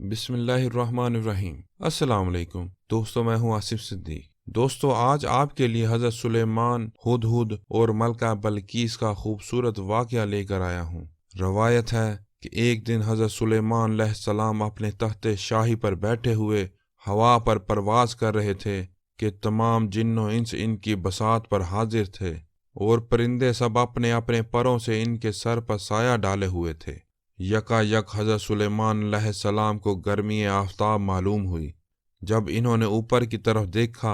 بسم اللہ الرحمن الرحیم۔ السلام علیکم دوستو، میں ہوں آصف صدیق۔ دوستو، آج آپ کے لیے حضرت سلیمان، ہدہد اور ملکہ بلقیس کا خوبصورت واقعہ لے کر آیا ہوں۔ روایت ہے کہ ایک دن حضرت سلیمان علیہ السلام اپنے تخت شاہی پر بیٹھے ہوئے ہوا پر پرواز کر رہے تھے کہ تمام جن و انس ان کی بساط پر حاضر تھے اور پرندے سب اپنے اپنے پروں سے ان کے سر پر سایہ ڈالے ہوئے تھے۔ یکا یک حضرت سلیمان علیہ السلام کو گرمی آفتاب معلوم ہوئی۔ جب انہوں نے اوپر کی طرف دیکھا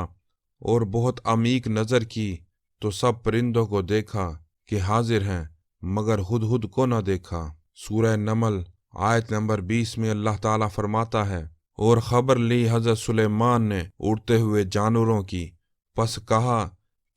اور بہت عمیق نظر کی تو سب پرندوں کو دیکھا کہ حاضر ہیں، مگر ہدہد کو نہ دیکھا۔ سورہ نمل آیت نمبر 20 میں اللہ تعالیٰ فرماتا ہے، اور خبر لی حضرت سلیمان نے اڑتے ہوئے جانوروں کی، پس کہا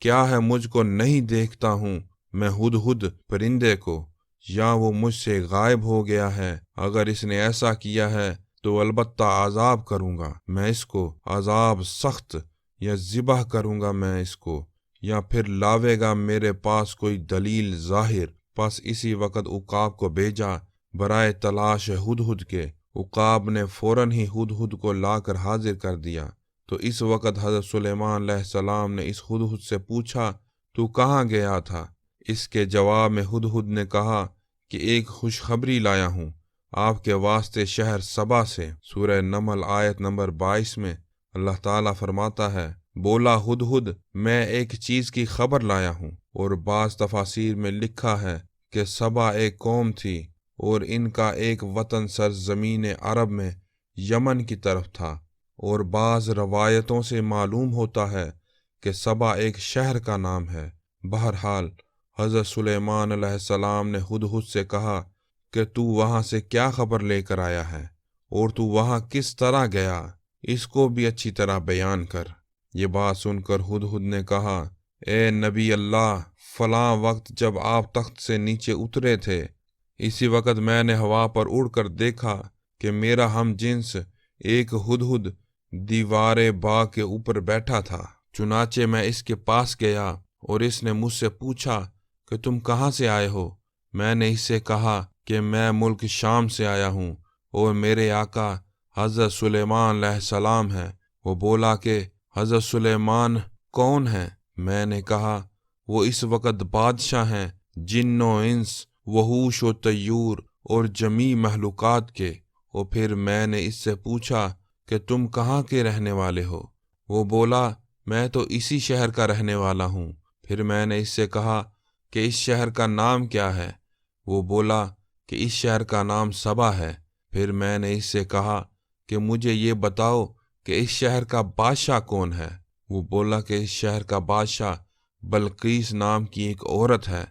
کیا ہے مجھ کو نہیں دیکھتا ہوں میں ہدہد پرندے کو، یا وہ مجھ سے غائب ہو گیا ہے؟ اگر اس نے ایسا کیا ہے تو البتہ عذاب کروں گا میں اس کو، عذاب سخت، یا ذبح کروں گا میں اس کو، یا پھر لاوے گا میرے پاس کوئی دلیل ظاہر۔ پس اسی وقت عقاب کو بھیجا برائے تلاش ہدہد کے۔ عقاب نے فوراً ہی ہدہد کو لا کر حاضر کر دیا۔ تو اس وقت حضرت سلیمان علیہ السلام نے اس ہدہد سے پوچھا، تو کہاں گیا تھا؟ اس کے جواب میں ہدہد نے کہا کہ ایک خوشخبری لایا ہوں آپ کے واسطے شہر سبا سے۔ سورہ نمل آیت نمبر 22 میں اللہ تعالیٰ فرماتا ہے، بولا ہدہد میں ایک چیز کی خبر لایا ہوں۔ اور بعض تفاسیر میں لکھا ہے کہ سبا ایک قوم تھی اور ان کا ایک وطن سرزمین عرب میں یمن کی طرف تھا، اور بعض روایتوں سے معلوم ہوتا ہے کہ سبا ایک شہر کا نام ہے۔ بہرحال حضرت سلیمان علیہ السلام نے ہدہد سے کہا کہ تو وہاں سے کیا خبر لے کر آیا ہے اور تو وہاں کس طرح گیا، اس کو بھی اچھی طرح بیان کر۔ یہ بات سن کر ہدہد نے کہا، اے نبی اللہ، فلاں وقت جب آپ تخت سے نیچے اترے تھے، اسی وقت میں نے ہوا پر اڑ کر دیکھا کہ میرا ہم جنس ایک ہدہد دیوار باغ کے اوپر بیٹھا تھا۔ چنانچہ میں اس کے پاس گیا اور اس نے مجھ سے پوچھا کہ تم کہاں سے آئے ہو؟ میں نے اس سے کہا کہ میں ملک شام سے آیا ہوں اور میرے آقا حضرت سلیمان علیہ السلام ہیں۔ وہ بولا کہ حضرت سلیمان کون ہیں؟ میں نے کہا وہ اس وقت بادشاہ ہیں جن و انس، وحوش و طیور اور جمیع مخلوقات کے۔ اور پھر میں نے اس سے پوچھا کہ تم کہاں کے رہنے والے ہو؟ وہ بولا میں تو اسی شہر کا رہنے والا ہوں۔ پھر میں نے اس سے کہا کہ اس شہر کا نام کیا ہے؟ وہ بولا کہ اس شہر کا نام سبا ہے۔ پھر میں نے اس سے کہا کہ مجھے یہ بتاؤ کہ اس شہر کا بادشاہ کون ہے؟ وہ بولا کہ اس شہر کا بادشاہ بلقیس نام کی ایک عورت ہے،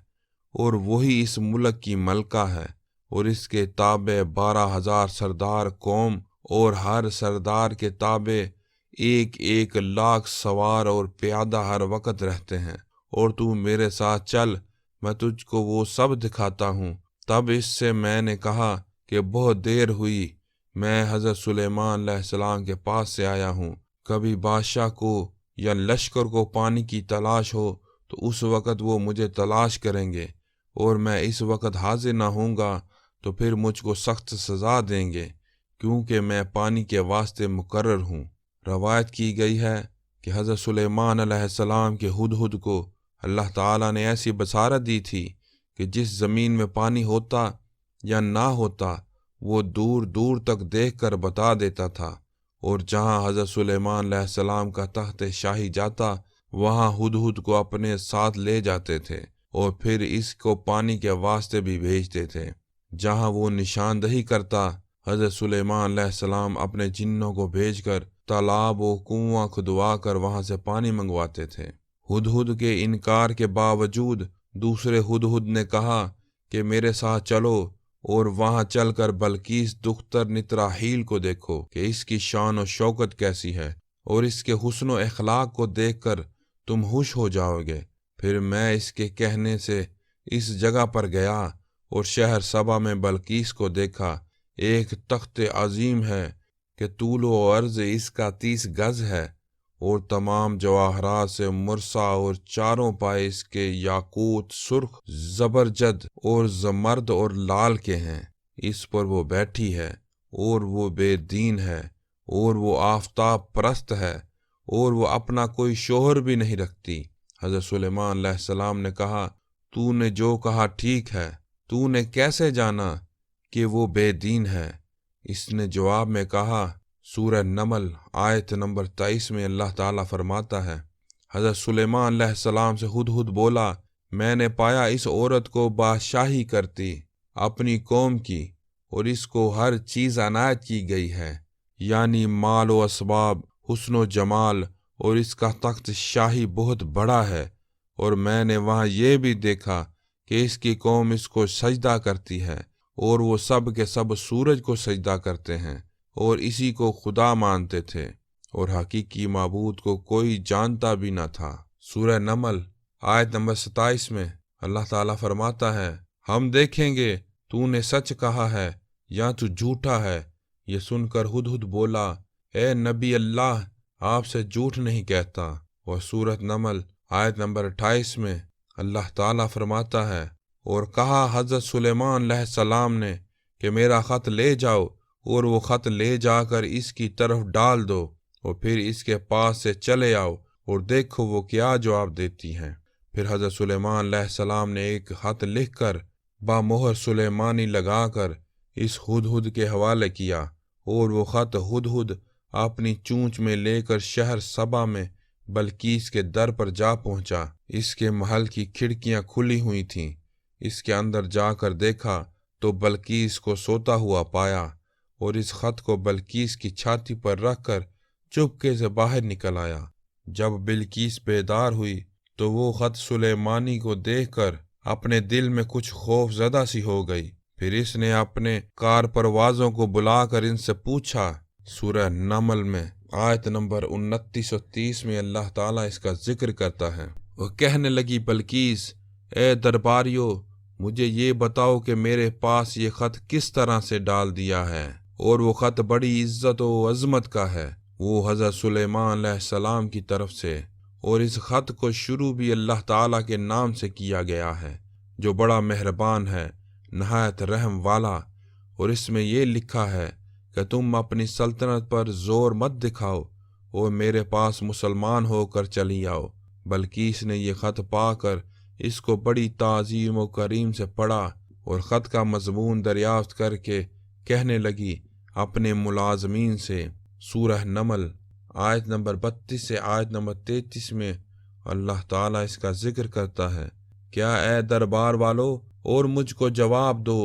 اور وہی اس ملک کی ملکہ ہے، اور اس کے تابع 12,000 سردار قوم، اور ہر سردار کے تابع 1,00,000 سوار اور پیادہ ہر وقت رہتے ہیں۔ اور تو میرے ساتھ چل، میں تجھ کو وہ سب دکھاتا ہوں۔ تب اس سے میں نے کہا کہ بہت دیر ہوئی، میں حضرت سلیمان علیہ السلام کے پاس سے آیا ہوں۔ کبھی بادشاہ کو یا لشکر کو پانی کی تلاش ہو تو اس وقت وہ مجھے تلاش کریں گے، اور میں اس وقت حاضر نہ ہوں گا تو پھر مجھ کو سخت سزا دیں گے، کیونکہ میں پانی کے واسطے مقرر ہوں۔ روایت کی گئی ہے کہ حضرت سلیمان علیہ السلام کے ہدہد کو اللہ تعالیٰ نے ایسی بصارت دی تھی کہ جس زمین میں پانی ہوتا یا نہ ہوتا وہ دور دور تک دیکھ کر بتا دیتا تھا، اور جہاں حضرت سلیمان علیہ السلام کا تخت شاہی جاتا وہاں ہدہد کو اپنے ساتھ لے جاتے تھے، اور پھر اس کو پانی کے واسطے بھی بھیجتے تھے۔ جہاں وہ نشاندہی کرتا حضرت سلیمان علیہ السلام اپنے جنوں کو بھیج کر تالاب و کنواں کھدوا کر وہاں سے پانی منگواتے تھے۔ ہدہد کے انکار کے باوجود دوسرے ہدہد نے کہا کہ میرے ساتھ چلو اور وہاں چل کر بلقیس دختر نطراحیل کو دیکھو کہ اس کی شان و شوکت کیسی ہے، اور اس کے حسن و اخلاق کو دیکھ کر تم خوش ہو جاؤ گے۔ پھر میں اس کے کہنے سے اس جگہ پر گیا اور شہر سبا میں بلقیس کو دیکھا۔ ایک تخت عظیم ہے کہ طول و عرض اس کا 30 گز ہے، اور تمام جواہرات سے مرصع، اور چاروں پائے اس کے یاقوت، سرخ، زبرجد اور زمرد اور لال کے ہیں۔ اس پر وہ بیٹھی ہے اور وہ بے دین ہے اور وہ آفتاب پرست ہے اور وہ اپنا کوئی شوہر بھی نہیں رکھتی۔ حضرت سلیمان علیہ السلام نے کہا، تو نے جو کہا ٹھیک ہے، تو نے کیسے جانا کہ وہ بے دین ہے؟ اس نے جواب میں کہا، سورہ نمل آیت نمبر 23 میں اللہ تعالیٰ فرماتا ہے، حضرت سلیمان علیہ السلام سے ہدہد بولا، میں نے پایا اس عورت کو بادشاہی کرتی اپنی قوم کی، اور اس کو ہر چیز عنایت کی گئی ہے، یعنی مال و اسباب، حسن و جمال، اور اس کا تخت شاہی بہت بڑا ہے۔ اور میں نے وہاں یہ بھی دیکھا کہ اس کی قوم اس کو سجدہ کرتی ہے، اور وہ سب کے سب سورج کو سجدہ کرتے ہیں اور اسی کو خدا مانتے تھے، اور حقیقی معبود کو کوئی جانتا بھی نہ تھا۔ سورہ نمل آیت نمبر 27 میں اللہ تعالیٰ فرماتا ہے، ہم دیکھیں گے تو نے سچ کہا ہے یا تو جھوٹا ہے۔ یہ سن کر ہدہد بولا، اے نبی اللہ، آپ سے جھوٹ نہیں کہتا۔ اور سورۃ نمل آیت نمبر 28 میں اللہ تعالیٰ فرماتا ہے، اور کہا حضرت سلیمان علیہ السلام نے کہ میرا خط لے جاؤ، اور وہ خط لے جا کر اس کی طرف ڈال دو، اور پھر اس کے پاس سے چلے آؤ اور دیکھو وہ کیا جواب دیتی ہیں۔ پھر حضرت سلیمان علیہ السلام نے ایک خط لکھ کر بامہر سلیمانی لگا کر اس ہدہد کے حوالے کیا، اور وہ خط ہدہد اپنی چونچ میں لے کر شہر سبا میں بلقیس کے در پر جا پہنچا۔ اس کے محل کی کھڑکیاں کھلی ہوئی تھیں۔ اس کے اندر جا کر دیکھا تو بلقیس کو سوتا ہوا پایا، اور اس خط کو بلقیس کی چھاتی پر رکھ کر چپکے سے باہر نکل آیا۔ جب بلقیس بیدار ہوئی تو وہ خط سلیمانی کو دیکھ کر اپنے دل میں کچھ خوف زدہ سی ہو گئی۔ پھر اس نے اپنے کار پروازوں کو بلا کر ان سے پوچھا۔ سورہ نمل میں آیت نمبر 29 اور 30 میں اللہ تعالیٰ اس کا ذکر کرتا ہے، وہ کہنے لگی بلقیس، اے درباریو، مجھے یہ بتاؤ کہ میرے پاس یہ خط کس طرح سے ڈال دیا ہے، اور وہ خط بڑی عزت و عظمت کا ہے، وہ حضرت سلیمان علیہ السلام کی طرف سے، اور اس خط کو شروع بھی اللہ تعالیٰ کے نام سے کیا گیا ہے، جو بڑا مہربان ہے، نہایت رحم والا۔ اور اس میں یہ لکھا ہے کہ تم اپنی سلطنت پر زور مت دکھاؤ اور میرے پاس مسلمان ہو کر چلی آؤ۔ بلقیس نے یہ خط پا کر اس کو بڑی تعظیم و کریم سے پڑھا، اور خط کا مضمون دریافت کر کے کہنے لگی اپنے ملازمین سے۔ سورہ نمل آیت نمبر 32 سے آیت نمبر 33 میں اللہ تعالیٰ اس کا ذکر کرتا ہے، کیا اے دربار والو، اور مجھ کو جواب دو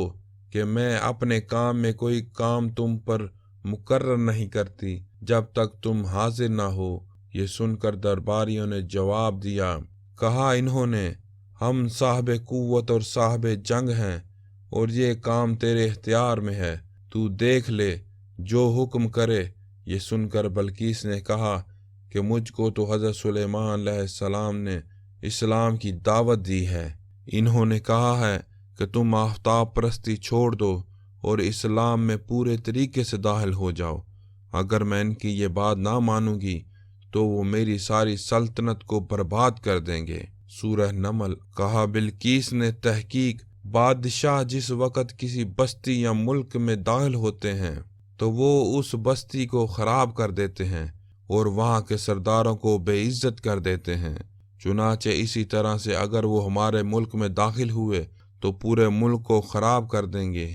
کہ میں اپنے کام میں کوئی کام تم پر مقرر نہیں کرتی جب تک تم حاضر نہ ہو۔ یہ سن کر درباریوں نے جواب دیا، کہا انہوں نے، ہم صاحب قوت اور صاحب جنگ ہیں، اور یہ کام تیرے اختیار میں ہے، تو دیکھ لے جو حکم کرے۔ یہ سن کر بلقیس نے کہا کہ مجھ کو تو حضرت سلیمان علیہ السلام نے اسلام کی دعوت دی ہے۔ انہوں نے کہا ہے کہ تم آفتاب پرستی چھوڑ دو اور اسلام میں پورے طریقے سے داخل ہو جاؤ۔ اگر میں ان کی یہ بات نہ مانوں گی تو وہ میری ساری سلطنت کو برباد کر دیں گے۔ سورہ نمل کہا بلقیس نے، تحقیق بادشاہ جس وقت کسی بستی یا ملک میں داخل ہوتے ہیں تو وہ اس بستی کو خراب کر دیتے ہیں اور وہاں کے سرداروں کو بے عزت کر دیتے ہیں۔ چنانچہ اسی طرح سے اگر وہ ہمارے ملک میں داخل ہوئے تو پورے ملک کو خراب کر دیں گے۔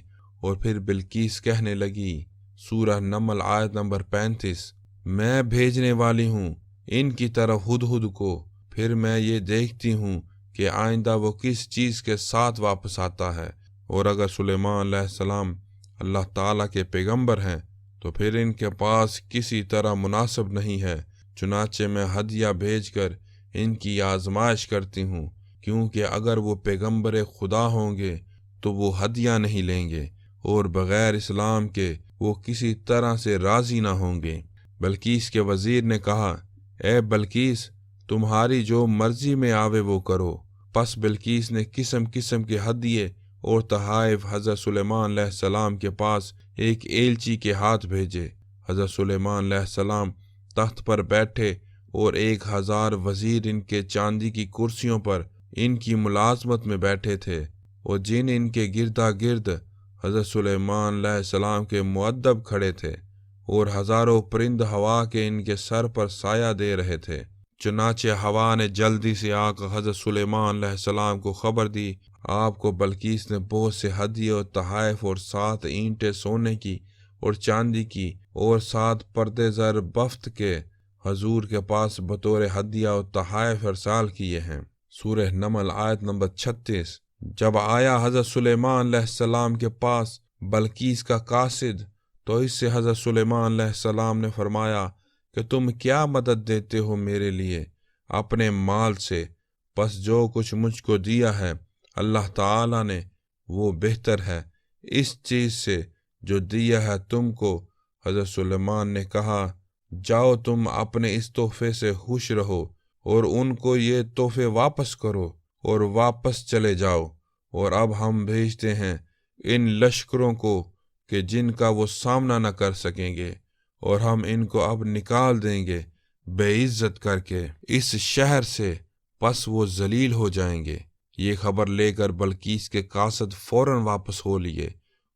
اور پھر بلقیس کہنے لگی، سورہ نمل آیت نمبر 35، میں بھیجنے والی ہوں ان کی طرف ہدہد کو، پھر میں یہ دیکھتی ہوں کہ آئندہ وہ کس چیز کے ساتھ واپس آتا ہے، اور اگر سلیمان علیہ السلام اللہ تعالیٰ کے پیغمبر ہیں تو پھر ان کے پاس کسی طرح مناسب نہیں ہے، چنانچہ میں ہدیہ بھیج کر ان کی آزمائش کرتی ہوں، کیونکہ اگر وہ پیغمبر خدا ہوں گے تو وہ ہدیہ نہیں لیں گے، اور بغیر اسلام کے وہ کسی طرح سے راضی نہ ہوں گے۔ بلقیس کے وزیر نے کہا، اے بلقیس، تمہاری جو مرضی میں آوے وہ کرو۔ پس بلقیس نے قسم قسم کے ہدیے اور تحائف حضرت سلیمان علیہ السلام کے پاس ایک ایلچی کے ہاتھ بھیجے۔ حضرت سلیمان علیہ السلام تخت پر بیٹھے اور 1000 وزیر ان کے چاندی کی کرسیوں پر ان کی ملازمت میں بیٹھے تھے، اور جن ان کے گردا گرد حضرت سلیمان علیہ السلام کے مؤدب کھڑے تھے اور ہزاروں پرند ہوا کے ان کے سر پر سایہ دے رہے تھے۔ چنانچہ ہوا نے جلدی سے آ کر حضرت سلیمان علیہ السلام کو خبر دی۔ آپ کو بلقیس نے بہت سے ہدیے اور تحائف اور 7 اینٹیں سونے کی اور چاندی کی اور 7 پردے زر بفت کے حضور کے پاس بطور ہدیہ اور تحائف ارسال کیے ہیں۔ سورہ نمل آیت نمبر 36۔ جب آیا حضرت سلیمان علیہ السلام کے پاس بلقیس کا قاصد تو اس سے حضرت سلیمان علیہ السلام نے فرمایا کہ تم کیا مدد دیتے ہو میرے لیے اپنے مال سے؟ پس جو کچھ مجھ کو دیا ہے اللہ تعالی نے وہ بہتر ہے اس چیز سے جو دیا ہے تم کو۔ حضرت سلیمان نے کہا جاؤ تم اپنے اس تحفے سے خوش رہو اور ان کو یہ تحفے واپس کرو اور واپس چلے جاؤ، اور اب ہم بھیجتے ہیں ان لشکروں کو کہ جن کا وہ سامنا نہ کر سکیں گے، اور ہم ان کو اب نکال دیں گے بے عزت کر کے اس شہر سے، پس وہ ذلیل ہو جائیں گے۔ یہ خبر لے کر بلقیس کے قاصد فوراً واپس ہو لیے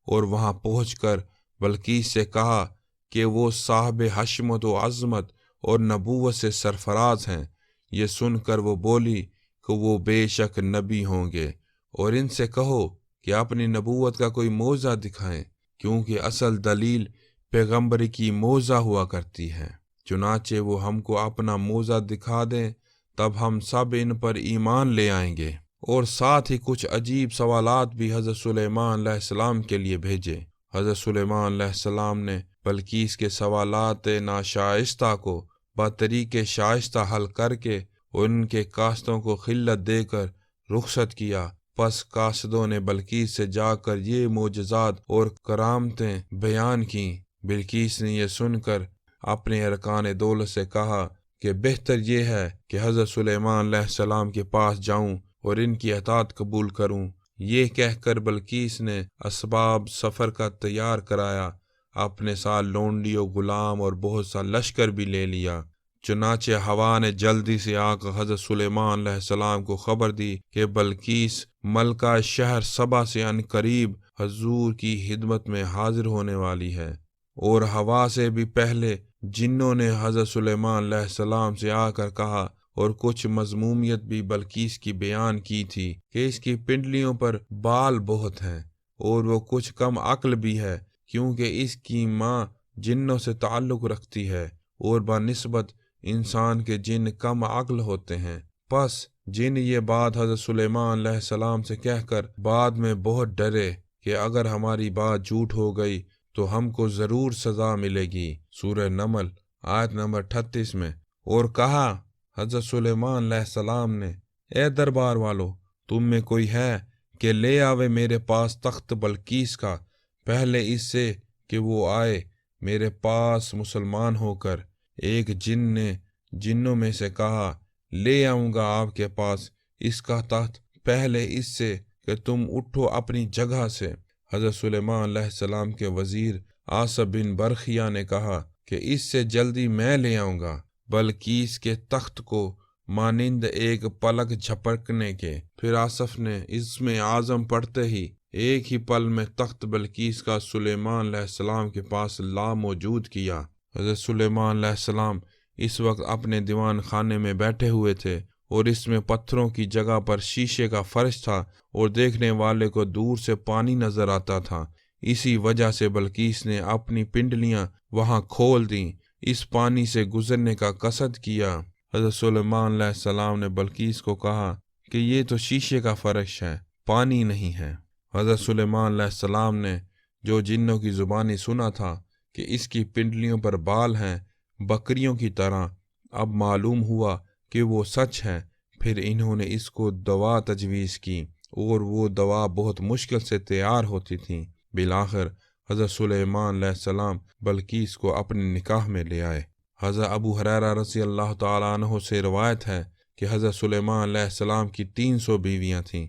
اور وہاں پہنچ کر بلقیس سے کہا کہ وہ صاحب حشمت و عظمت اور نبوت سے سرفراز ہیں۔ یہ سن کر وہ بولی کہ وہ بے شک نبی ہوں گے، اور ان سے کہو کہ اپنی نبوت کا کوئی معجزہ دکھائیں، کیونکہ اصل دلیل پیغمبری کی معجزہ ہوا کرتی ہے۔ چنانچہ وہ ہم کو اپنا معجزہ دکھا دیں، تب ہم سب ان پر ایمان لے آئیں گے۔ اور ساتھ ہی کچھ عجیب سوالات بھی حضرت سلیمان علیہ السلام کے لیے بھیجے۔ حضرت سلیمان علیہ السلام نے بلقیس کے سوالات ناشائستہ کو بطریق شائستہ حل کر کے ان کے قاصدوں کو خلت دے کر رخصت کیا۔ پس قاصدوں نے بلقیس سے جا کر یہ معجزات اور کرامتیں بیان کیں۔ بلقیس نے یہ سن کر اپنے ارکان دولت سے کہا کہ بہتر یہ ہے کہ حضرت سلیمان علیہ السلام کے پاس جاؤں اور ان کی اطاعت قبول کروں۔ یہ کہہ کر بلقیس نے اسباب سفر کا تیار کرایا، اپنے ساتھ لونڈی و غلام اور بہت سا لشکر بھی لے لیا۔ چنانچہ ہوا نے جلدی سے آ کر حضرت سلیمان علیہ السلام کو خبر دی کہ بلقیس ملکہ شہر سبا سے عن قریب حضور کی خدمت میں حاضر ہونے والی ہے۔ اور ہوا سے بھی پہلے جنوں نے حضرت سلیمان علیہ السلام سے آ کر کہا اور کچھ مذمومیت بھی بلقیس کی بیان کی تھی کہ اس کی پنڈلیوں پر بال بہت ہیں اور وہ کچھ کم عقل بھی ہے، کیونکہ اس کی ماں جنوں سے تعلق رکھتی ہے اور بنسبت انسان کے جن کم عقل ہوتے ہیں۔ پس جن یہ بات حضرت سلیمان علیہ السلام سے کہہ کر بعد میں بہت ڈرے کہ اگر ہماری بات جھوٹ ہو گئی تو ہم کو ضرور سزا ملے گی۔ سورہ نمل آیت نمبر 38 میں۔ اور کہا حضرت سلیمان علیہ السلام نے اے دربار والو، تم میں کوئی ہے کہ لے آوے میرے پاس تخت بلقیس کا، پہلے اس سے کہ وہ آئے میرے پاس مسلمان ہو کر۔ ایک جن نے جنوں میں سے کہا لے آؤں گا آپ کے پاس اس کا تخت، پہلے اس سے کہ تم اٹھو اپنی جگہ سے۔ حضرت سلیمان علیہ السلام کے وزیر آصف بن برخیہ نے کہا کہ اس سے جلدی میں لے آؤں گا بلقیس کے تخت کو مانند ایک پلک جھپکنے کے۔ پھر آصف نے اسم اعظم پڑھتے ہی ایک ہی پل میں تخت بلقیس کا سلیمان علیہ السلام کے پاس لا موجود کیا۔ حضرت سلیمان علیہ السلام اس وقت اپنے دیوان خانے میں بیٹھے ہوئے تھے اور اس میں پتھروں کی جگہ پر شیشے کا فرش تھا اور دیکھنے والے کو دور سے پانی نظر آتا تھا۔ اسی وجہ سے بلقیس نے اپنی پنڈلیاں وہاں کھول دیں، اس پانی سے گزرنے کا قصد کیا۔ حضرت سلیمان علیہ السلام نے بلقیس کو کہا کہ یہ تو شیشے کا فرش ہے، پانی نہیں ہے۔ حضرت سلیمان علیہ السلام نے جو جنوں کی زبانی سنا تھا کہ اس کی پنڈلیوں پر بال ہیں بکریوں کی طرح، اب معلوم ہوا کہ وہ سچ ہے۔ پھر انہوں نے اس کو دوا تجویز کی اور وہ دوا بہت مشکل سے تیار ہوتی تھی۔ بالآخر حضرت سلیمان علیہ السلام بلقیس کو اپنے نکاح میں لے آئے۔ حضرت ابو ہریرہ رضی اللہ تعالیٰ عنہ سے روایت ہے کہ حضرت سلیمان علیہ السلام کی 300 بیویاں تھیں